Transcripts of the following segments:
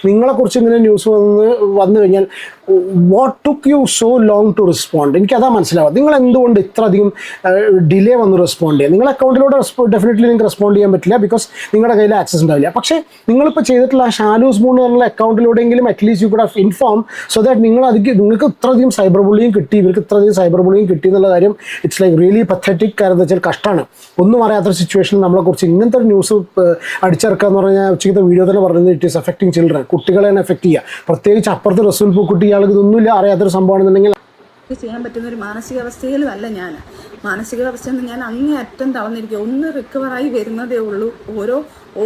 നിങ്ങളെക്കുറിച്ച് ഇങ്ങനെ ന്യൂസ് വന്നു കഴിഞ്ഞാൽ what took you so long to respond? എനിക്കതാ മനസ്സിലാവുക. നിങ്ങൾ എന്തുകൊണ്ട് ഇത്ര അധികം ഡിലേ വന്ന് റെസ്പോണ്ട് ചെയ്യുക? നിങ്ങളുടെ അക്കൗണ്ടിലൂടെ ഡെഫിനറ്റ്ലി നിങ്ങൾക്ക് റെസ്പോണ്ട് ചെയ്യാൻ പറ്റില്ല, ബിക്കോസ് നിങ്ങളുടെ കയ്യിൽ ആക്സസ് ഉണ്ടാവില്ല. പക്ഷേ നിങ്ങളിപ്പോൾ ചെയ്തിട്ടുള്ള ആ ഷാലൂസ് മൂൺ എന്നുള്ള അക്കൗണ്ടിലൂടെയെങ്കിലും at least you could have inform so that നിങ്ങൾക്ക് ഇത്രയധികം സൈബർ ബുള്ളിയും കിട്ടി, ഇവർക്ക് ഇത്രയധികം സൈബർ ബുള്ളിയും കിട്ടി എന്നുള്ള കാര്യം ഇറ്റ്സ് ലൈക്ക് റിയലി പത്തറ്റിക്. കാരണം എന്താ വെച്ചാൽ കഷ്ടമാണ്. ഒന്നും അറിയാത്തൊരു സിറ്റുവേഷനിൽ നമ്മളെക്കുറിച്ച് ഇങ്ങനത്തെ ഒരു ന്യൂസ് അടിച്ചിറക്കുക എന്ന് പറഞ്ഞാൽ ഉച്ചത്തെ വീഡിയോ തന്നെ പറയുന്നത് ഇറ്റ് ഈസ് എഫക്റ്റിംഗ് ചിൽഡ്രൻ, കുട്ടികളെ തന്നെ എഫക്ട് ചെയ്യുക. പ്രത്യേകിച്ച് അപ്പുറത്ത് റസൂൽ പൂക്കുട്ടി ഇയാൾക്ക് ഇതൊന്നുമില്ല, അറിയാത്തൊരു സംഭവമാണെന്നുണ്ടെങ്കിൽ ചെയ്യാൻ പറ്റുന്ന ഒരു മാനസികാവസ്ഥയിലും അല്ല ഞാൻ. മാനസികാവസ്ഥയിൽ നിന്ന് ഞാൻ അങ്ങേയറ്റം തളർന്നിരിക്കുക. ഒന്ന് റിക്കവറായി വരുന്നതേ ഉള്ളൂ.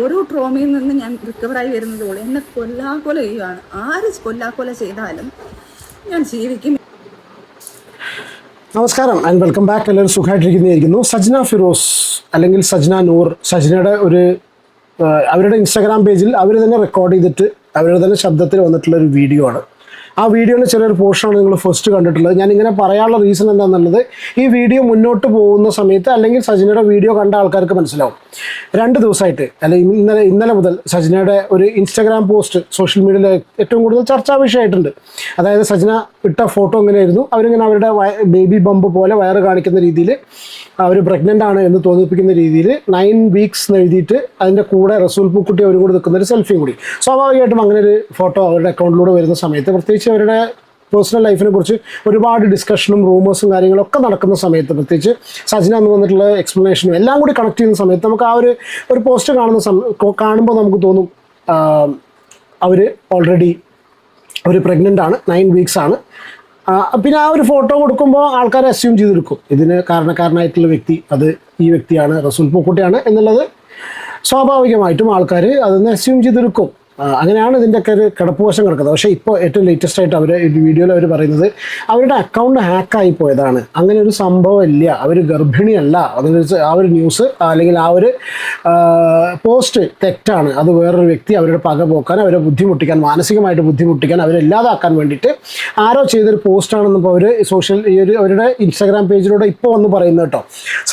ഓരോ ട്രോമയിൽ നിന്ന് ഞാൻ റിക്കവറായി വരുന്നതേ ഉള്ളൂ. എന്നെ കൊല്ലാക്കൊല ചെയ്യുകയാണ്. ആര് കൊല്ലാക്കൊല ചെയ്താലും ഞാൻ ജീവിക്കും. നമസ്കാരം ആൻഡ് വെൽക്കം ബാക്ക്. എല്ലാവരും സുഖമായിട്ടിരിക്കുന്നതായിരിക്കുന്നു. സജ്ന ഫിറോസ് അല്ലെങ്കിൽ സജ്ന നൂർ, സജ്നയുടെ അവരുടെ ഇൻസ്റ്റാഗ്രാം പേജിൽ അവർ തന്നെ റെക്കോർഡ് ചെയ്തിട്ട് അവരുടെ തന്നെ ശബ്ദത്തിൽ വന്നിട്ടുള്ള ഒരു വീഡിയോ ആണ്. ആ വീഡിയോയുടെ ചെറിയൊരു പോർഷനാണ് നിങ്ങൾ ഫസ്റ്റ് കണ്ടിട്ടുള്ളത്. ഞാനിങ്ങനെ പറയാനുള്ള റീസൺ എന്താണെന്നുള്ളത് ഈ വീഡിയോ മുന്നോട്ട് പോകുന്ന സമയത്ത് അല്ലെങ്കിൽ സജ്നയുടെ വീഡിയോ കണ്ട ആൾക്കാർക്ക് മനസ്സിലാവും. 2 ദിവസമായിട്ട് അല്ലെങ്കിൽ ഇന്നലെ മുതൽ സജ്നയുടെ ഒരു ഇൻസ്റ്റാഗ്രാം പോസ്റ്റ് സോഷ്യൽ മീഡിയയിൽ ഏറ്റവും കൂടുതൽ ചർച്ചാ വിഷയമായിട്ടുണ്ട്. അതായത് സജ്ന ഇട്ട ഫോട്ടോ എങ്ങനെയായിരുന്നു, അവരിങ്ങനെ അവരുടെ ബേബി ബമ്പ് പോലെ വയറ് കാണിക്കുന്ന രീതിയിൽ അവർ പ്രഗ്നൻ്റ് ആണ് എന്ന് തോന്നിപ്പിക്കുന്ന രീതിയിൽ 9 വീക്സ് എന്ന് എഴുതിയിട്ട് അതിൻ്റെ കൂടെ റസൂൽ പൂക്കുട്ടി അവരും കൂടി നിൽക്കുന്ന ഒരു സെൽഫിയും കൂടി. സ്വാഭാവികമായിട്ടും അങ്ങനെ ഒരു ഫോട്ടോ അവരുടെ അക്കൗണ്ടിലൂടെ വരുന്ന സമയത്ത്, പ്രത്യേകിച്ച് അവരുടെ പേഴ്സണൽ ലൈഫിനെ കുറിച്ച് ഒരുപാട് ഡിസ്കഷനും റൂമേഴ്സും കാര്യങ്ങളൊക്കെ നടക്കുന്ന സമയത്ത്, പ്രത്യേകിച്ച് സജ്ന എന്ന് വന്നിട്ടുള്ള എക്സ്പ്ലനേഷനും എല്ലാം കൂടി കണക്ട് ചെയ്യുന്ന സമയത്ത് നമുക്ക് ആ ഒരു പോസ്റ്റ് കാണുമ്പോൾ നമുക്ക് തോന്നും അവർ ഓൾറെഡി പ്രഗ്നൻ്റ് ആണ്, 9 വീക്സ് ആണ്. പിന്നെ ആ ഒരു ഫോട്ടോ കൊടുക്കുമ്പോൾ ആൾക്കാരെ അസ്യൂം ചെയ്തെടുക്കും ഇതിന് കാരണക്കാരനായിട്ടുള്ള വ്യക്തി ഈ വ്യക്തിയാണ്, റസൂൽ പൂക്കുട്ടിയാണ് എന്നുള്ളത് സ്വാഭാവികമായിട്ടും ആൾക്കാർ അതൊന്ന് അസ്യൂം ചെയ്തെടുക്കും. അങ്ങനെയാണ് ഇതിൻ്റെയൊക്കെ ഒരു കിടപ്പുവശം കിടക്കുന്നത്. പക്ഷേ ഇപ്പോൾ ഏറ്റവും ലേറ്റസ്റ്റ് ആയിട്ട് അവർ വീഡിയോയിൽ അവർ പറയുന്നത് അവരുടെ അക്കൗണ്ട് ഹാക്കായി പോയതാണ്. അങ്ങനെ ഒരു സംഭവം ഇല്ല, അവർ ഗർഭിണിയല്ല. ആ ഒരു ന്യൂസ് അല്ലെങ്കിൽ ആ ഒരു പോസ്റ്റ് തെറ്റാണ്. അത് വേറൊരു വ്യക്തി അവരുടെ പക പോക്കാൻ, അവരെ ബുദ്ധിമുട്ടിക്കാൻ, മാനസികമായിട്ട് ബുദ്ധിമുട്ടിക്കാൻ, അവരില്ലാതാക്കാൻ വേണ്ടിയിട്ട് ആരോ ചെയ്തൊരു പോസ്റ്റാണെന്ന് ഇപ്പോൾ അവർ അവരുടെ ഇൻസ്റ്റാഗ്രാം പേജിലൂടെ ഇപ്പോൾ വന്ന് പറയുന്നത് കേട്ടോ.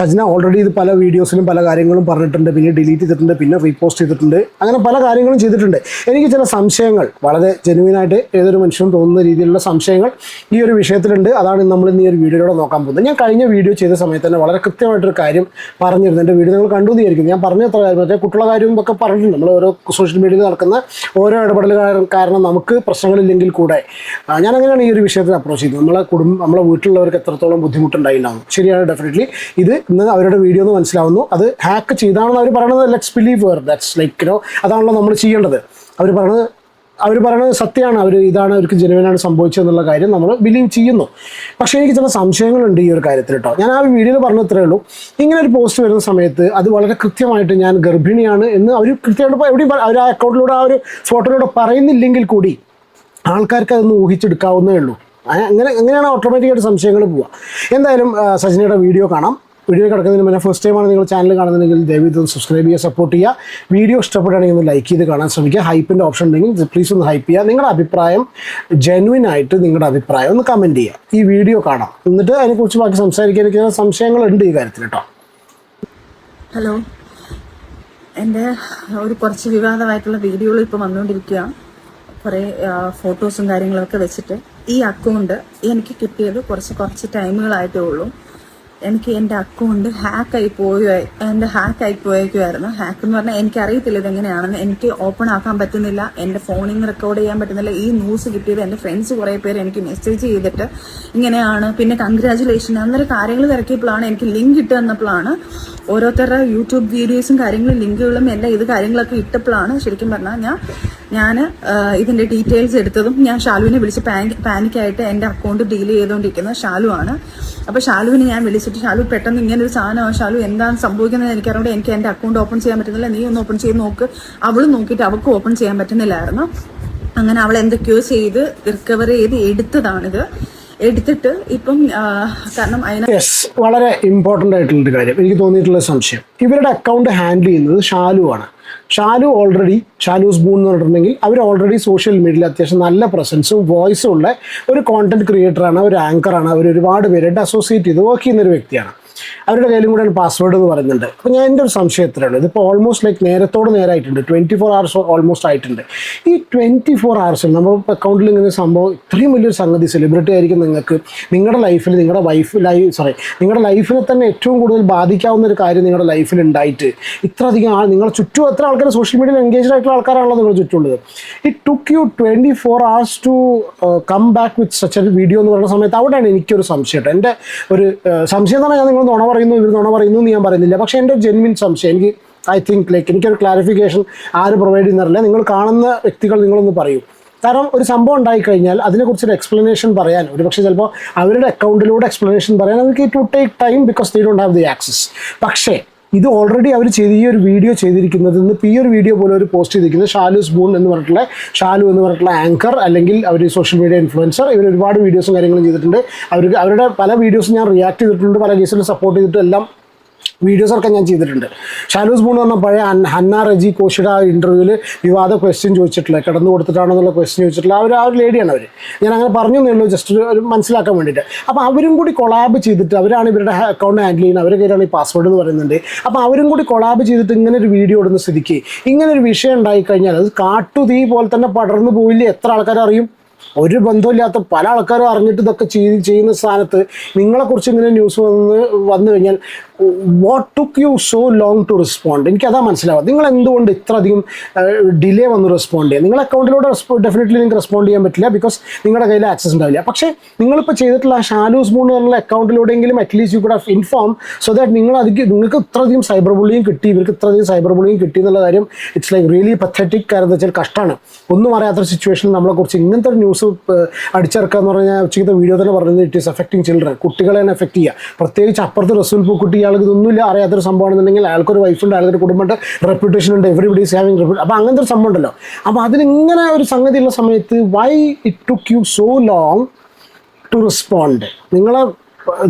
സജ്ന ഓൾറെഡി ഇത് പല വീഡിയോസിലും പല കാര്യങ്ങളും പറഞ്ഞിട്ടുണ്ട്, പിന്നെ ഡിലീറ്റ് ചെയ്തിട്ടുണ്ട്, പിന്നെ റീപോസ്റ്റ് ചെയ്തിട്ടുണ്ട്, അങ്ങനെ പല കാര്യങ്ങളും ചെയ്തിട്ടുണ്ട്. എനിക്ക് ചില സംശയങ്ങൾ, വളരെ ജെനുവിനായിട്ട് ഏതൊരു മനുഷ്യനും തോന്നുന്ന രീതിയിലുള്ള സംശയങ്ങൾ ഈ ഒരു വിഷയത്തിലുണ്ട്. അതാണ് നമ്മൾ ഇന്ന് ഈ ഒരു വീഡിയോയിലൂടെ നോക്കാൻ പോകുന്നത്. ഞാൻ കഴിഞ്ഞ വീഡിയോ ചെയ്ത സമയത്ത് തന്നെ വളരെ കൃത്യമായിട്ടൊരു കാര്യം പറഞ്ഞിരുന്നു. എൻ്റെ വീഡിയോ നിങ്ങൾ കണ്ടു എന്നായിരിക്കും. ഞാൻ പറഞ്ഞ അത്ര കാര്യം, മറ്റേ കുട്ടികളുടെ കാര്യവും ഒക്കെ പറഞ്ഞിട്ടുണ്ട്. നമ്മൾ ഓരോ സോഷ്യൽ മീഡിയയിൽ നടക്കുന്ന ഓരോ ഇടപെടലുകാരും കാരണം നമുക്ക് പ്രശ്നങ്ങളില്ലെങ്കിൽ കൂടെ ഞാനങ്ങനെയാണ് ഈ ഒരു വിഷയത്തിൽ അപ്രോച്ച് ചെയ്തത്. നമ്മളെ വീട്ടിലുള്ളവർക്ക് എത്രത്തോളം ബുദ്ധിമുട്ടുണ്ടായിട്ടുണ്ടാകും. ശരിയാണ്, ഡെഫിനറ്റ്ലി ഇത് ഇന്ന് അവരുടെ വീഡിയോ എന്ന് മനസ്സിലാവുന്നു. അത് ഹാക്ക് ചെയ്താണെന്ന് അവർ പറയുന്നത് let's believe where that's like അതാണല്ലോ നമ്മൾ ചെയ്യേണ്ടത്. അവർ പറയുന്നത് സത്യമാണ്, ഇതാണ് അവർക്ക് ജനുവിനാണ് സംഭവിച്ചതെന്നുള്ള കാര്യം നമ്മൾ ബിലീവ് ചെയ്യുന്നു. പക്ഷേ എനിക്ക് ചില സംശയങ്ങളുണ്ട് ഈ ഒരു കാര്യത്തിൽ കേട്ടോ. ഞാൻ ആ വീഡിയോയിൽ പറഞ്ഞത്രേ ഉള്ളൂ. ഇങ്ങനെ ഒരു പോസ്റ്റ് വരുന്ന സമയത്ത് അത് വളരെ കൃത്യമായിട്ട് ഞാൻ ഗർഭിണിയാണ് എന്ന് അവർ കൃത്യമായിട്ട് എവിടെയും അവർ ആ അക്കൗണ്ടിലൂടെ ആ ഒരു ഫോട്ടോയിലൂടെ പറയുന്നില്ലെങ്കിൽ കൂടി ആൾക്കാർക്ക് അതൊന്ന് ഊഹിച്ചെടുക്കാവുന്നേ ഉള്ളൂ. അങ്ങനെയാണ് ഓട്ടോമാറ്റിക്കായിട്ട് സംശയങ്ങൾ പോവുക. എന്തായാലും സജ്നയുടെ വീഡിയോ കാണാം. വീഡിയോ കിടക്കുന്നതിന് മുന്നേ ഫസ്റ്റ് ടൈമാണ് നിങ്ങൾ ചാനൽ കാണുന്നുണ്ടെങ്കിൽ ദയവായി ഇത് സബ്സ്ക്രൈബ് ചെയ്യുക, സപ്പോർട്ട് ചെയ്യുക. വീഡിയോ ഇഷ്ടപ്പെടുകയാണെങ്കിൽ ഒന്ന് ലൈക്ക് ചെയ്ത് കാണാൻ ശ്രമിക്കുക. ഹൈപ്പിൻ്റെ ഓപ്ഷൻ ഉണ്ടെങ്കിൽ പ്ലീസ് ഒന്ന് ഹൈപ്പ് ചെയ്യുക. നിങ്ങളുടെ അഭിപ്രായം ജെന്യുവിനായിട്ട് നിങ്ങളുടെ അഭിപ്രായം ഒന്ന് കമൻറ്റ് ചെയ്യുക. ഈ വീഡിയോ കാണാം, എന്നിട്ട് അതിനെക്കുറിച്ച് ബാക്കി സംസാരിക്കാൻ എനിക്ക് സംശയങ്ങളുണ്ട് ഈ കാര്യത്തിൽ കേട്ടോ. ഹലോ, എൻ്റെ കുറച്ച് വിവാദമായിട്ടുള്ള വീഡിയോകൾ ഇപ്പോൾ വന്നുകൊണ്ടിരിക്കുക. കുറേ ഫോട്ടോസും കാര്യങ്ങളൊക്കെ വെച്ചിട്ട് ഈ അക്കൗണ്ട് എനിക്ക് കിട്ടിയത് കുറച്ച് ടൈമുകളായിട്ടേ ഉള്ളൂ. എനിക്ക് എൻ്റെ അക്കൗണ്ട് ഹാക്കായി പോയേക്കുമായിരുന്നു. ഹാക്ക് എന്ന് പറഞ്ഞാൽ എനിക്കറിയത്തില്ല ഇതെങ്ങനെയാണെന്ന്. എനിക്ക് ഓപ്പൺ ആക്കാൻ പറ്റുന്നില്ല, എൻ്റെ ഫോണിൽ നിന്ന് റെക്കോർഡ് ചെയ്യാൻ പറ്റുന്നില്ല. ഈ ന്യൂസ് കിട്ടിയത് എൻ്റെ ഫ്രണ്ട്സ് കുറേ പേര് എനിക്ക് മെസ്സേജ് ചെയ്തിട്ട് ഇങ്ങനെയാണ്, പിന്നെ കൺഗ്രാജുലേഷൻ അന്നേരം കാര്യങ്ങൾ തിരക്കിയപ്പോഴാണ് എനിക്ക് ലിങ്ക് ഇട്ട് തന്നപ്പോഴാണ് ഓരോരുത്തരുടെ യൂട്യൂബ് വീഡിയോസും കാര്യങ്ങളും ലിങ്കുകളും എല്ലാം ഇത് കാര്യങ്ങളൊക്കെ ഇട്ടപ്പോഴാണ് ശരിക്കും പറഞ്ഞാൽ ഞാൻ ഇതിൻ്റെ ഡീറ്റെയിൽസ് എടുത്തതും. ഞാൻ ഷാലുവിനെ വിളിച്ച് പാനിക്കായിട്ട് എൻ്റെ അക്കൗണ്ട് ഡീൽ ചെയ്തുകൊണ്ടിരിക്കുന്നത് ഷാലു ആണ്. അപ്പോൾ ഷാലുവിനെ ഞാൻ വിളിച്ചിട്ട്, ഷാലു പെട്ടെന്ന് ഇങ്ങനൊരു സാധനമാണ്, ഷാലു എന്താണ് സംഭവിക്കുന്നത് എനിക്കറിയാം, എനിക്ക് എൻ്റെ അക്കൗണ്ട് ഓപ്പൺ ചെയ്യാൻ പറ്റുന്നില്ല, നീ ഒന്ന് ഓപ്പൺ ചെയ്ത് നോക്ക്. അവളും നോക്കിയിട്ട് അവൾക്ക് ഓപ്പൺ ചെയ്യാൻ പറ്റുന്നില്ലായിരുന്നു. അങ്ങനെ അവൾ എന്തൊക്കെയോ ചെയ്ത് റിക്കവർ ചെയ്ത് എടുത്തിട്ട് ഇപ്പം കാരണം വളരെ ഇമ്പോർട്ടൻ്റ് ആയിട്ടുള്ളൊരു കാര്യം എനിക്ക് തോന്നിയിട്ടുള്ള സംശയം, ഇവരുടെ അക്കൗണ്ട് ഹാൻഡിൽ ചെയ്യുന്നത് ഷാലുവാണ്. ഷാലൂസ് ബൂൺ എന്ന് പറഞ്ഞിട്ടുണ്ടെങ്കിൽ അവർ ഓൾറെഡി സോഷ്യൽ മീഡിയയിൽ അത്യാവശ്യം നല്ല പ്രസൻസും വോയിസും ഉള്ള ഒരു കോണ്ടന്റ് ക്രിയേറ്ററാണ്, ഒരു ആങ്കറാണ്. അവർ ഒരുപാട് പേരായിട്ട് അസോസിയേറ്റ് ചെയ്ത് വർക്ക് ചെയ്യുന്ന ഒരു വ്യക്തിയാണ്. അവരുടെ കയ്യിലും കൂടെയാണ് പാസ്വേഡ് എന്ന് പറയുന്നുണ്ട്. അപ്പോൾ ഞാൻ എൻ്റെ ഒരു സംശയത്തിലാണ്, ഇതിപ്പോൾ ഓൾമോസ്റ്റ് ലൈക്ക് നേരത്തോട് നേരായിട്ടുണ്ട്, 24 hours ഓൾമോസ്റ്റ് ആയിട്ടുണ്ട്. ഈ 24 hours നമ്മൾ അക്കൗണ്ടിൽ ഇങ്ങനെ സംഭവം ഇത്രയും വലിയൊരു സംഗതി, സെലിബ്രിറ്റി ആയിരിക്കും നിങ്ങൾക്ക് നിങ്ങളുടെ ലൈഫിൽ നിങ്ങളുടെ ലൈഫിനെ തന്നെ ഏറ്റവും കൂടുതൽ ബാധിക്കാവുന്ന ഒരു കാര്യം നിങ്ങളുടെ ലൈഫിൽ ഉണ്ടായിട്ട് ഇത്രയധികം നിങ്ങളുടെ ചുറ്റും എത്ര ആൾക്കാർ സോഷ്യൽ മീഡിയയിൽ എൻഗേജ്ഡ് ആയിട്ടുള്ള ആൾക്കാരാണല്ലോ നിങ്ങളുടെ ചുറ്റുമുള്ളത്. It took you 24 hours to come back with such a video എന്ന് പറയുന്ന സമയത്ത് അവിടെയാണ് എനിക്കൊരു സംശയം. എൻ്റെ ഒരു സംശയം എന്ന് പറഞ്ഞാൽ ഞാൻ നിങ്ങൾ നുണ പറയുന്നു ഇവർ നുണ പറയുന്നു എന്ന് ഞാൻ പറയുന്നില്ല, പക്ഷേ എൻ്റെ ഒരു ജെന്വിൻ സംശയം എനിക്ക് ഐ തിങ്ക് ലൈക്ക് എനിക്കൊരു ക്ലാരിഫിക്കേഷൻ ആര് പ്രൊവൈഡ് ചെയ്യുന്നറിയില്ല. നിങ്ങൾ കാണുന്ന വ്യക്തികൾ നിങ്ങളൊന്ന് പറയൂ. കാരണം ഒരു സംഭവം ഉണ്ടായിക്കഴിഞ്ഞാൽ അതിനെക്കുറിച്ചൊരു എക്സ്പ്ലനേഷൻ പറയാൻ ഒരുപക്ഷെ ചിലപ്പോൾ അവരുടെ അക്കൗണ്ടിലൂടെ എക്സ്പ്ലനേഷൻ പറയാൻ അവർക്ക് it would take time because they don't have the access. പക്ഷേ ഇത് ഓൾറെഡി അവർ ഈ ഒരു വീഡിയോ ചെയ്തിരിക്കുന്നത് ഇന്നിപ്പോൾ ഈ ഒരു വീഡിയോ പോലെ ഒരു പോസ്റ്റ് ചെയ്തിരിക്കുന്നത് ഷാലു എന്ന് പറഞ്ഞിട്ടുള്ള ആങ്കർ അല്ലെങ്കിൽ അവർ സോഷ്യൽ മീഡിയ ഇൻഫ്ലുവൻസർ. ഇവർ ഒരുപാട് വീഡിയോസും കാര്യങ്ങളും ചെയ്തിട്ടുണ്ട്. അവരുടെ പല വീഡിയോസും ഞാൻ റിയാക്ട് ചെയ്തിട്ടുണ്ട്, പല കേസിലും സപ്പോർട്ട് ചെയ്തിട്ട് എല്ലാം വീഡിയോസൊക്കെ ഞാൻ ചെയ്തിട്ടുണ്ട്. ഷാലൂസ് ബൂൺ എന്ന് പറഞ്ഞാൽ പഴയ ഹന്ന റെജി കോഷിയുടെ ആ ഇൻ്റർവ്യൂവിൽ വിവാദ ക്വസ്റ്റ്യൻ ചോദിച്ചിട്ടില്ല, കിടന്നു കൊടുത്തിട്ടാണെന്നുള്ള ക്വസ്റ്റ്യൻ ചോദിച്ചിട്ടില്ല. ആ ഒരു ലേഡിയാണ് അവർ. ഞാൻ അങ്ങനെ പറഞ്ഞു എന്നേ ഉള്ളൂ, ജസ്റ്റ് ഒരു മനസ്സിലാക്കാൻ വേണ്ടിയിട്ട്. അപ്പോൾ അവരും കൂടി കൊളാബ് ചെയ്തിട്ട് അവരാണ് ഇവരുടെ അക്കൗണ്ട് ഹാൻഡിൽ ചെയ്യുന്നത്, അവരുടെ കയ്യിലാണ് ഈ പാസ്വേഡ് എന്ന് പറയുന്നുണ്ട്. അപ്പോൾ അവരും കൂടി കൊളാബ് ചെയ്തിട്ട് ഇങ്ങനെ ഒരു വീഡിയോ ഇടുന്ന സ്ഥിതിക്ക് ഇങ്ങനെ ഒരു വിഷയം ഉണ്ടായിക്കഴിഞ്ഞാൽ അത് കാട്ടുതീ പോലെ തന്നെ പടർന്നു പോയില്ലേ? എത്ര ആൾക്കാർ അറിയും? ഒരു ബന്ധമില്ലാത്ത പല ആൾക്കാരും അറിഞ്ഞിട്ട് ഇതൊക്കെ ചെയ്യുന്ന സ്ഥാനത്ത് നിങ്ങളെക്കുറിച്ച് ഇങ്ങനെ ന്യൂസ് വന്നു കഴിഞ്ഞാൽ what took you so long to respond? എനിക്കതാ മനസ്സിലാവുക. നിങ്ങൾ എന്തുകൊണ്ട് ഇത്ര അധികം ഡിലേ വന്ന് റെസ്പോണ്ട് ചെയ്യുക? നിങ്ങളുടെ അക്കൗണ്ടിലൂടെ ഡെഫിനറ്റ്ലി നിങ്ങൾക്ക് റെസ്പോണ്ട് ചെയ്യാൻ പറ്റില്ല, ബിക്കോസ് നിങ്ങളുടെ കയ്യിൽ ആക്സസ് ഉണ്ടാവില്ല. പക്ഷേ നിങ്ങളിപ്പോൾ ചെയ്തിട്ടുള്ള ആ ഷാലൂസ് ബൂൺ എന്നുള്ള അക്കൗണ്ടിലൂടെയെങ്കിലും at least you could have inform so that നിങ്ങൾക്ക് ഇത്രയധികം സൈബർ ബുള്ളിയും കിട്ടി, ഇവർക്ക് ഇത്രയധികം സൈബർ ബുള്ളിയും കിട്ടി എന്നുള്ള കാര്യം ഇറ്റ്സ് ലൈക്ക് റിയലി പത്തറ്റിക്. കാര്യം എന്താ വെച്ചാൽ കഷ്ടമാണ്. ഒന്നും അറിയാത്തൊരു സിറ്റുവേഷനിൽ നമ്മളെക്കുറിച്ച് ഇങ്ങനത്തെ ഒരു ന്യൂസ് അടിച്ചിറക്കുക എന്ന് പറഞ്ഞാൽ ഉച്ചത്തെ വീഡിയോ തന്നെ പറയുന്നത് ഇറ്റ് ഈസ് എഫക്റ്റിംഗ് ചിൽഡ്രൻ, കുട്ടികളെ തന്നെ എഫക്റ്റ് ചെയ്യുക. പ്രത്യേകിച്ച് അപ്പുറത്ത് റസൂൽ പൂക്കുട്ടി ആൾക്ക് ഇതൊന്നുമില്ല, അറിയാത്തൊരു സംഭവമാണെന്നുണ്ടെങ്കിൽ അയാൾക്കൊരു വൈഫുണ്ട്, അയാൾക്കൊരു കുടുംബമുണ്ട്, റെപ്യൂട്ടേഷൻ ഉണ്ട്, എവറിബഡി ഈസ് ഹാവിംഗ് റെപ്യൂട്ടേഷൻ. അപ്പോൾ അങ്ങനത്തെ ഒരു സംഭവം ഉണ്ടല്ലോ. അപ്പോൾ അതിനിങ്ങനെ ഒരു സംഗതിയുള്ള സമയത്ത് why it took you so long to respond?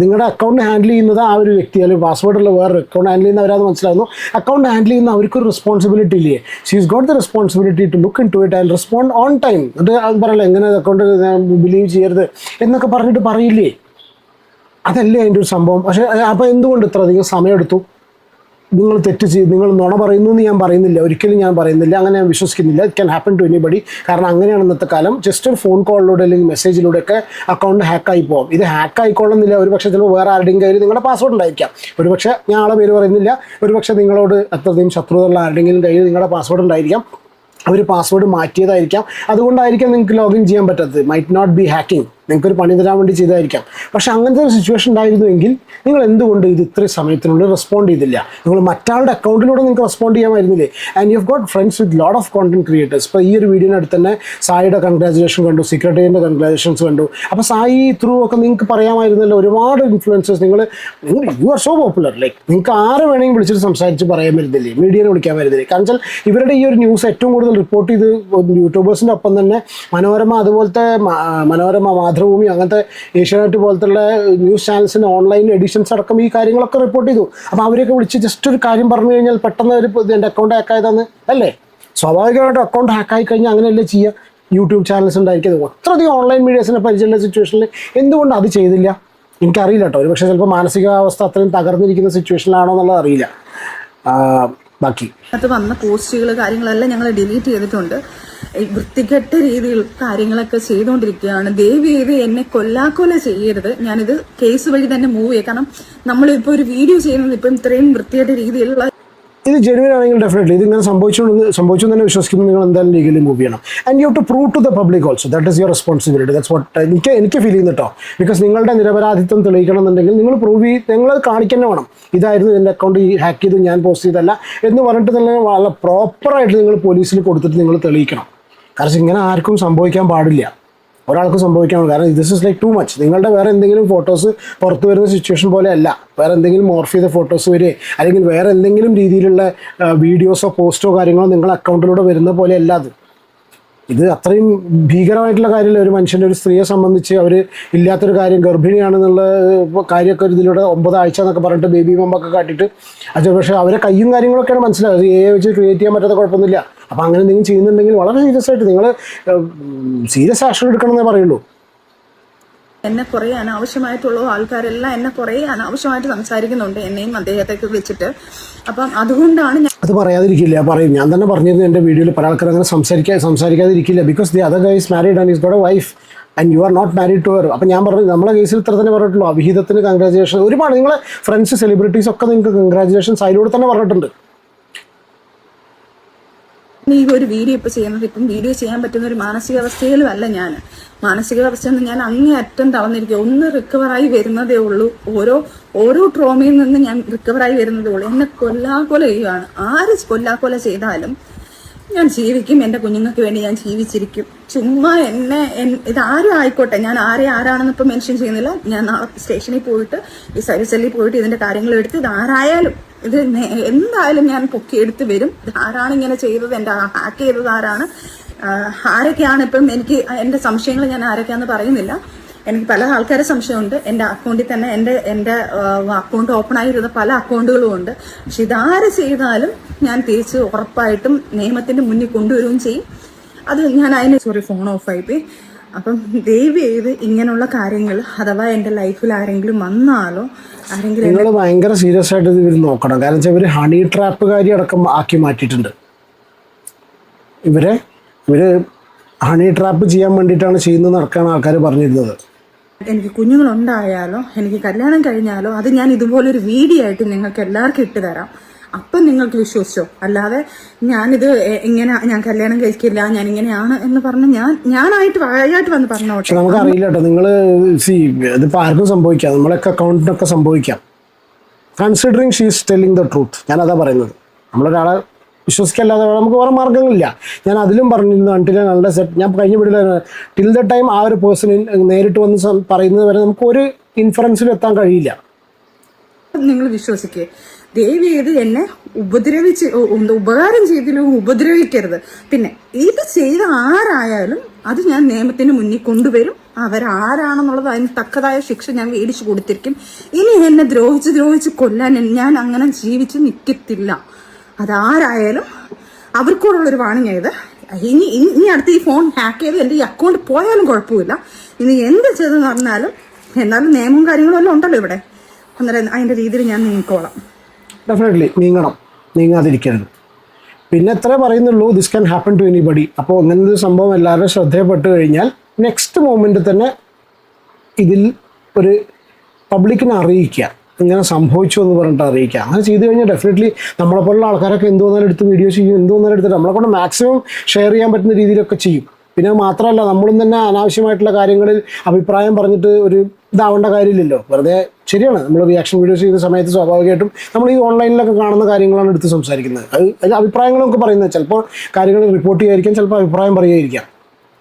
നിങ്ങളുടെ അക്കൗണ്ട് ഹാൻഡിൽ ചെയ്യുന്നത് ആ ഒരു വ്യക്തി, അല്ലെങ്കിൽ പാസ്വേഡുള്ള വേറെ അക്കൗണ്ട് ഹാൻഡിൽ ചെയ്യുന്നവരാന്ന് മനസ്സിലാവുന്നു. അക്കൗണ്ട് ഹാൻഡിൽ ചെയ്യുന്ന അവർക്കൊരു റെസ്പോൺസിബിലിറ്റി ഇല്ലേ? She is got the responsibility to look into it and respond on time. എന്നിട്ട് പറയല്ലേ എങ്ങനെ അക്കൗണ്ട് ബിലീവ് ചെയ്യരുത് എന്നൊക്കെ പറഞ്ഞിട്ട് പറയില്ലേ? അതല്ലേ അതിൻ്റെ ഒരു സംഭവം. പക്ഷേ അപ്പോൾ എന്തുകൊണ്ട് ഇത്ര അധികം സമയമെടുത്തു? നിങ്ങൾ തെറ്റ് നിങ്ങൾ നുണ പറയുന്നു എന്ന് ഞാൻ പറയുന്നില്ല, ഒരിക്കലും ഞാൻ പറയുന്നില്ല, അങ്ങനെ ഞാൻ വിശ്വസിക്കുന്നില്ല. It can happen to anybody. കാരണം അങ്ങനെയാണ് ഇന്നത്തെ കാലം. ജസ്റ്റ് ഒരു ഫോൺ കോളിലൂടെ അല്ലെങ്കിൽ മെസ്സേജിലൂടെയൊക്കെ അക്കൗണ്ട് ഹാക്കായി പോകും. ഇത് ഹാക്കായിക്കൊള്ളുന്നില്ല. ഒരുപക്ഷെ ചിലപ്പോൾ വേറെ ആരുടെയും കയ്യിൽ നിങ്ങളുടെ പാസ്വേഡ് ഉണ്ടായിരിക്കാം. ഒരുപക്ഷെ ഞാൻ ആളെ പേര് പറയുന്നില്ല, ഒരുപക്ഷെ നിങ്ങളോട് അത്രയും ശത്രുതയുള്ള ആരുടെയെങ്കിലും കയ്യിൽ നിങ്ങളുടെ പാസ്വേഡ് ഉണ്ടായിരിക്കാം. അവർ പാസ്വേഡ് മാറ്റിയതായിരിക്കാം. അതുകൊണ്ടായിരിക്കാം നിങ്ങൾക്ക് ലോഗിൻ ചെയ്യാൻ പറ്റാത്തത്. മൈറ്റ് നോട്ട് ബി ഹാക്കിംഗ്, നിങ്ങൾക്കൊരു പണി തരാൻ വേണ്ടി ചെയ്തായിരിക്കാം. പക്ഷേ അങ്ങനത്തെ ഒരു സിറ്റുവേഷൻ ഉണ്ടായിരുന്നുവെങ്കിൽ നിങ്ങൾ എന്തുകൊണ്ട് ഇത് ഇത്രയും സമയത്തിനുള്ളിൽ റെസ്പോണ്ട് ചെയ്തില്ല? നിങ്ങൾ മറ്റാളുടെ അക്കൗണ്ടിലൂടെ നിങ്ങൾക്ക് റെസ്പോണ്ട് ചെയ്യാമായിരുന്നില്ലേ? And you have got friends with lot of content creators. ഇപ്പോൾ ഈ ഒരു വീഡിയോനടുത്ത് തന്നെ സായിയുടെ കൺഗ്രാജുലേഷൻ കണ്ടു, സെക്രട്ടറിയുടെ കൺഗ്രാജുലേഷൻസ് കണ്ടു. അപ്പോൾ സായി ത്രൂ ഒക്കെ നിങ്ങൾക്ക് പറയാമായിരുന്നല്ലോ. ഒരുപാട് ഇൻഫ്ലുവൻസേഴ്സ് നിങ്ങൾ you are so popular, like നിങ്ങൾക്ക് ആരെ വേണമെങ്കിൽ വിളിച്ചിട്ട് സംസാരിച്ച് പറയാൻ വരുന്നില്ലേ? മീഡിയനെ വിളിക്കാൻ വരുന്നില്ലേ? കാരണം വെച്ചാൽ ഇവരുടെ ഈ ഒരു ന്യൂസ് ഏറ്റവും കൂടുതൽ റിപ്പോർട്ട് ചെയ്ത് യൂട്യൂബേഴ്സിൻ്റെ ഒപ്പം തന്നെ മനോരമ, അതുപോലത്തെ മനോരമ, മാതൃഭൂമി, അങ്ങനത്തെ ഏഷ്യാനെറ്റ് പോലത്തുള്ള ന്യൂസ് ചാനൽസിൻ്റെ ഓൺലൈൻ എഡിഷൻസ് അടക്കം ഈ കാര്യങ്ങളൊക്കെ റിപ്പോർട്ട് ചെയ്തു. അപ്പോൾ അവരെയൊക്കെ വിളിച്ച് ജസ്റ്റ് ഒരു കാര്യം പറഞ്ഞു കഴിഞ്ഞാൽ പെട്ടെന്ന് എൻ്റെ അക്കൗണ്ട് ഹാക്കായതാണ് അല്ലേ? സ്വാഭാവികമായിട്ടും അക്കൗണ്ട് ഹാക്കായി കഴിഞ്ഞാൽ അങ്ങനെയല്ലേ ചെയ്യുക? യൂട്യൂബ് ചാനൽസ് ഉണ്ടായിരിക്കുന്നത് ഒത്രയധികം ഓൺലൈൻ മീഡിയാസിനെ പരിചയമുള്ള സിറ്റുവേഷനിൽ എന്തുകൊണ്ട് അത് ചെയ്തില്ല? എനിക്കറിയില്ല കേട്ടോ. ഒരു പക്ഷേ ചിലപ്പോൾ മാനസികാവസ്ഥ അത്രയും തകർന്നിരിക്കുന്ന സിറ്റുവേഷനിലാണോ എന്നുള്ളത് അറിയില്ല. ബാക്കി അത് വന്ന പോസ്റ്റുകൾ കാര്യങ്ങളെല്ലാം ഞങ്ങൾ ഡിലീറ്റ് ചെയ്തിട്ടുണ്ട്. വൃത്തികെട്ട രീതിയിൽ കാര്യങ്ങളൊക്കെ ചെയ്തുകൊണ്ടിരിക്കുകയാണ്. ദയവ് ചെയ്ത് എന്നെ കൊല്ലാക്കൊല ചെയ്യരുത്. ഞാനിത് കേസ് വഴി തന്നെ മൂവ് ചെയ്യാം. കാരണം നമ്മളിപ്പോൾ ഒരു വീഡിയോ ചെയ്യുന്നത് ഇപ്പം ഇത്രയും വൃത്തികെട്ട രീതിയിലുള്ള ഇത് ജെനുവിൻ ആണെങ്കിൽ ഡെഫിനറ്റ്ലി ഇതിങ്ങനെ സംഭവിച്ചു തന്നെ വിശ്വസിക്കുന്നു. നിങ്ങൾ എന്തായാലും ലീഗലി മൂവ് ചെയ്യണം. And you have to prove to the public also that is your responsibility. That's what എനിക്ക് ഫീൽ ചെയ്യുന്നു കേട്ടോ. ബിക്കോസ് നിങ്ങളുടെ നിരപരാധിത്വം തെളിയിക്കണം എന്നുണ്ടെങ്കിൽ നിങ്ങൾ നിങ്ങൾ കാണിക്കാൻ വേണം. ഇതായിരുന്നു എൻ്റെ അക്കൗണ്ട് ഹാക്ക് ചെയ്ത് ഞാൻ പോസ്റ്റ് ചെയ്തല്ല എന്ന് പറഞ്ഞിട്ട് തന്നെ വളരെ പ്രോപ്പറായിട്ട് നിങ്ങൾ പോലീസിൽ കൊടുത്തിട്ട് നിങ്ങൾ തെളിയിക്കണം. കാരണം ഇങ്ങനെ ആർക്കും സംഭവിക്കാൻ പാടില്ല, ഒരാൾക്കും സംഭവിക്കാൻ. കാരണം this is like too much. നിങ്ങളുടെ വേറെ എന്തെങ്കിലും ഫോട്ടോസ് പുറത്ത് വരുന്ന സിറ്റുവേഷൻ പോലെ അല്ല. വേറെ എന്തെങ്കിലും മോർഫ് ചെയ്ത ഫോട്ടോസ് വരെ അല്ലെങ്കിൽ വേറെ എന്തെങ്കിലും രീതിയിലുള്ള വീഡിയോസോ പോസ്റ്റോ കാര്യങ്ങളോ നിങ്ങളുടെ അക്കൗണ്ടിലൂടെ വരുന്ന പോലെ അല്ല അത്. ഇത് അത്രയും ഭീകരമായിട്ടുള്ള കാര്യമല്ല. ഒരു മനുഷ്യൻ്റെ, ഒരു സ്ത്രീയെ സംബന്ധിച്ച് അവർ ഇല്ലാത്തൊരു കാര്യം, ഗർഭിണിയാണെന്നുള്ള കാര്യമൊക്കെ ഇതിലൂടെ 9 ആഴ്ച എന്നൊക്കെ പറഞ്ഞിട്ട് ബേബി ബമ്പൊക്കെ കാട്ടിയിട്ട് അത് പക്ഷേ അവരെ കയ്യും കാര്യങ്ങളൊക്കെയാണ് മനസ്സിലായത്. വെച്ച് ക്രിയേറ്റ് ചെയ്യാൻ പറ്റാത്ത കുഴപ്പമൊന്നുമില്ല. അപ്പോൾ അങ്ങനെ എന്തെങ്കിലും ചെയ്യുന്നുണ്ടെങ്കിൽ വളരെ സീരിയസ് ആയിട്ട് നിങ്ങൾ സീരിയസ് ആക്ഷൻ എടുക്കണമെന്നേ പറയുള്ളൂ. എന്നെ കുറേ അനാവശ്യമായിട്ടുള്ള ആൾക്കാരെല്ലാം എന്നെ കുറേ അനാവശ്യമായിട്ട് സംസാരിക്കുന്നുണ്ട്, എന്നെയും അദ്ദേഹത്തെയൊക്കെ വെച്ചിട്ട്. അപ്പം അതുകൊണ്ടാണ് ഞാൻ അത് പറയാതിരിക്കില്ല, പറയും. ഞാൻ തന്നെ പറഞ്ഞിരുന്നു എൻ്റെ വീഡിയോയിൽ പല ആൾക്കാർ അങ്ങനെ സംസാരിക്കാതിരിക്കില്ല. Because the other guy is married and is got a wife and you are not married to her. അപ്പം ഞാൻ പറഞ്ഞു, നമ്മളെ കേസിൽ ഇത്ര തന്നെ പറഞ്ഞിട്ടുള്ളൂ, അവിഹിതത്തിന് കൺഗ്രാജുലേഷൻ. ഒരുപാട് നിങ്ങളെ ഫ്രണ്ട്സ് സെലിബ്രിറ്റീസ് ഒക്കെ നിങ്ങൾക്ക് കൺഗ്രാജുലേഷൻസ് അതിലൂടെ തന്നെ പറഞ്ഞിട്ടുണ്ട്. ഈ ഒരു വീഡിയോ ഇപ്പം ചെയ്യുന്നത്, ഇപ്പം വീഡിയോ ചെയ്യാൻ പറ്റുന്ന ഒരു മാനസികാവസ്ഥയിലും അല്ല ഞാൻ. മാനസികാവസ്ഥയിൽ നിന്ന് ഞാൻ അങ്ങേയറ്റം തളർന്നിരിക്കുക. ഒന്ന് റിക്കവറായി വരുന്നതേ ഉള്ളൂ. ഓരോ ട്രോമയിൽ നിന്ന് ഞാൻ റിക്കവറായി വരുന്നതേ ഉള്ളൂ. എന്നെ കൊല്ലാക്കൊല ചെയ്യുകയാണ്. ആര് കൊല്ലാക്കൊല ചെയ്താലും ഞാൻ ജീവിക്കും. എൻ്റെ കുഞ്ഞുങ്ങൾക്ക് വേണ്ടി ഞാൻ ജീവിച്ചിരിക്കും. ചുമ്മാ ഇതാരും ആയിക്കോട്ടെ, ഞാൻ ആരാണെന്ന് ഇപ്പം മെൻഷൻ ചെയ്യുന്നില്ല. ഞാൻ നാളെ സ്റ്റേഷനിൽ പോയിട്ട് ഈ സർവീസ് സെല്ലിൽ പോയിട്ട് ഇതിൻ്റെ കാര്യങ്ങൾ എടുത്ത് ഇതാരായാലും ഇത് എന്തായാലും ഞാൻ പൊക്കിയെടുത്ത് വരും. ആരാണ് ഇങ്ങനെ ചെയ്തത്, എൻ്റെ ഹാക്ക് ചെയ്തത് ആരാണ്, ആരൊക്കെയാണ്. ഇപ്പം എനിക്ക് എൻ്റെ സംശയങ്ങൾ ഞാൻ ആരൊക്കെയാണെന്ന് പറയുന്നില്ല. എനിക്ക് പല ആൾക്കാരെ സംശയമുണ്ട്. എൻ്റെ അക്കൗണ്ടിൽ തന്നെ എൻ്റെ അക്കൗണ്ട് ഓപ്പൺ ആയിരുന്ന പല അക്കൗണ്ടുകളും ഉണ്ട്. പക്ഷെ ഇതാര് ചെയ്താലും ഞാൻ തിരിച്ച് ഉറപ്പായിട്ടും നിയമത്തിൻ്റെ മുന്നിൽ കൊണ്ടുവരികയും ചെയ്യും. അത് ഞാൻ ഫോൺ ഓഫായി പോയി. അപ്പം ദയവ് ചെയ്ത് ഇങ്ങനെയുള്ള കാര്യങ്ങൾ അഥവാ എൻ്റെ ലൈഫിൽ ആരെങ്കിലും വന്നാലോ ആരെങ്കിലും നിങ്ങൾ ഭയങ്കര സീരിയസ് ആയിട്ട് ഇവർ നോക്കണം. കാരണം വെച്ചാൽ ഇവർ ഹണി ട്രാപ്പുകാരി അടക്കം ആക്കി മാറ്റിയിട്ടുണ്ട്. ഇവര് ഹണി ട്രാപ്പ് ചെയ്യാൻ വേണ്ടിയിട്ടാണ് ചെയ്യുന്നത് നടക്കാണ് ആൾക്കാർ പറഞ്ഞിരുന്നത്. എനിക്ക് കുഞ്ഞുങ്ങളുണ്ടായാലോ എനിക്ക് കല്യാണം കഴിഞ്ഞാലോ അത് ഞാൻ ഇതുപോലൊരു വീഡിയോ ആയിട്ട് നിങ്ങൾക്ക് എല്ലാവർക്കും ഇട്ട് തരാം. അപ്പം നിങ്ങൾക്ക് വിശ്വസിച്ചോ. അല്ലാതെ ഞാനിത് ഞാൻ കല്യാണം കഴിക്കില്ല, ഞാൻ ഇങ്ങനെയാണ് എന്ന് പറഞ്ഞ് ഞാനായിട്ട് വായായിട്ട് വന്ന് പറഞ്ഞോട്ടെ. പക്ഷെ നമുക്കറിയില്ല കേട്ടോ. നിങ്ങൾ ഇതിപ്പോൾ ആർക്കും സംഭവിക്കാം, നമ്മളൊക്കെ അക്കൗണ്ടിനൊക്കെ സംഭവിക്കാം. Considering she is telling the truth. ഞാനതാ പറയുന്നത്. നമ്മളൊരാളെ വിശ്വസിക്കല്ലാതെ നമുക്ക് വേറെ മാർഗ്ഗങ്ങളില്ല. ഞാൻ അതിലും പറഞ്ഞിരുന്നു അൺടിൽ നല്ല സെറ്റ്. ഞാൻ കഴിഞ്ഞ വീട്ടിൽ ടിൽ ദ ടൈം ആ ഒരു പേഴ്സൺ നേരിട്ട് വന്ന് പറയുന്നത് വരെ നമുക്ക് ഒരു ഇൻഫറൻസിലും എത്താൻ കഴിയില്ല. നിങ്ങൾ വിശ്വസിക്കേ. ദയവ് ചെയ്ത് എന്നെ ഉപകാരം ചെയ്തിലും ഉപദ്രവിക്കരുത്. പിന്നെ ഇത് ചെയ്ത ആരായാലും അത് ഞാൻ നിയമത്തിന് മുന്നിൽ കൊണ്ടുവരും. അവരാരാണെന്നുള്ളത് അതിന് തക്കതായ ശിക്ഷ ഞാൻ മേടിച്ചു കൊടുത്തിരിക്കും. ഇനി എന്നെ ദ്രോഹിച്ച് കൊല്ലാൻ ഞാൻ അങ്ങനെ ജീവിച്ച് നിൽക്കത്തില്ല. അതാരായാലും അവർക്കൂടുള്ളൊരു വാണിംഗ് ആയത്. ഇനി അടുത്ത് ഈ ഫോൺ ഹാക്ക് ചെയ്ത് എൻ്റെ ഈ അക്കൗണ്ട് പോയാലും കുഴപ്പമില്ല. ഇനി എന്ത് ചെയ്തെന്ന് പറഞ്ഞാലും എന്നാലും നിയമവും കാര്യങ്ങളും എല്ലാം ഉണ്ടല്ലോ ഇവിടെ. അന്നേരം അതിൻ്റെ രീതിയിൽ ഞാൻ നീങ്ങിക്കോളാം. ഡെഫിനറ്റ്ലി നീങ്ങാതിരിക്കരുത്. പിന്നെ എത്ര പറയുന്നുള്ളൂ, this can happen to anybody. അപ്പോൾ അങ്ങനെ ഒരു സംഭവം എല്ലാവരും ശ്രദ്ധയപ്പെട്ട് കഴിഞ്ഞാൽ നെക്സ്റ്റ് മൊമെൻറ്റ് തന്നെ ഇതിൽ ഒരു പബ്ലിക്കിനെ അറിയിക്കുക, ഇങ്ങനെ സംഭവിച്ചു എന്ന് പറഞ്ഞിട്ട് അറിയിക്കുക. അങ്ങനെ ചെയ്ത് കഴിഞ്ഞാൽ ഡെഫിനറ്റ്ലി നമ്മളെപ്പോലുള്ള ആൾക്കാരൊക്കെ എന്തോന്നാലും എടുത്ത് വീഡിയോ ചെയ്യും, എന്തോന്നാലും എടുത്തിട്ട് നമ്മളെ കൊണ്ട് മാക്സിമം ഷെയർ ചെയ്യാൻ പറ്റുന്ന രീതിയിലൊക്കെ ചെയ്യും. പിന്നെ മാത്രമല്ല നമ്മളും തന്നെ അനാവശ്യമായിട്ടുള്ള കാര്യങ്ങളിൽ അഭിപ്രായം പറഞ്ഞിട്ട് ഒരു ഇതാവേണ്ട കാര്യമില്ലല്ലോ. വെറുതെ ശരിയാണ്, നമ്മൾ റിയാക്ഷൻ വീഡിയോസ് ചെയ്യുന്ന സമയത്ത് സ്വാഭാവികമായിട്ടും നമ്മൾ ഈ ഓൺലൈനിലൊക്കെ കാണുന്ന കാര്യങ്ങളാണ് എടുത്ത് സംസാരിക്കുന്നത്. അത് അഭിപ്രായങ്ങളൊക്കെ പറയുന്നത് ചിലപ്പോൾ കാര്യങ്ങൾ റിപ്പോർട്ട് ചെയ്യാതിരിക്കാം, ചിലപ്പോൾ അഭിപ്രായം പറയുകയായിരിക്കാം.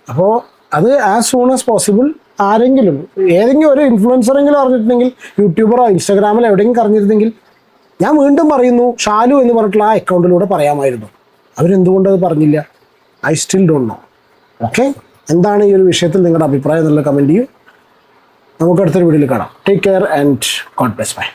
അപ്പോൾ അത് ആസ് സൂൺ ആസ് പോസിബിൾ ഏതെങ്കിലും ഒരു ഇൻഫ്ലുവൻസറെങ്കിലും അറിഞ്ഞിട്ടുണ്ടെങ്കിൽ, യൂട്യൂബറോ ഇൻസ്റ്റാഗ്രാമിലോ എവിടെയെങ്കിലും അറിഞ്ഞിരുന്നെങ്കിൽ, ഞാൻ വീണ്ടും പറയുന്നു, ഷാലു എന്ന് പറഞ്ഞിട്ടുള്ള ആ അക്കൗണ്ടിലൂടെ പറയാമായിരുന്നു. അവരെന്തുകൊണ്ടത് പറഞ്ഞില്ല? I still don't know. Okay, എന്താണ് ഈ ഒരു വിഷയത്തിൽ നിങ്ങളുടെ അഭിപ്രായം എന്നുള്ള കമൻറ്റ് ചെയ്യൂ. നമുക്ക് അടുത്തൊരു വീഡിയോയിൽ കാണാം. Take care and God bless. By.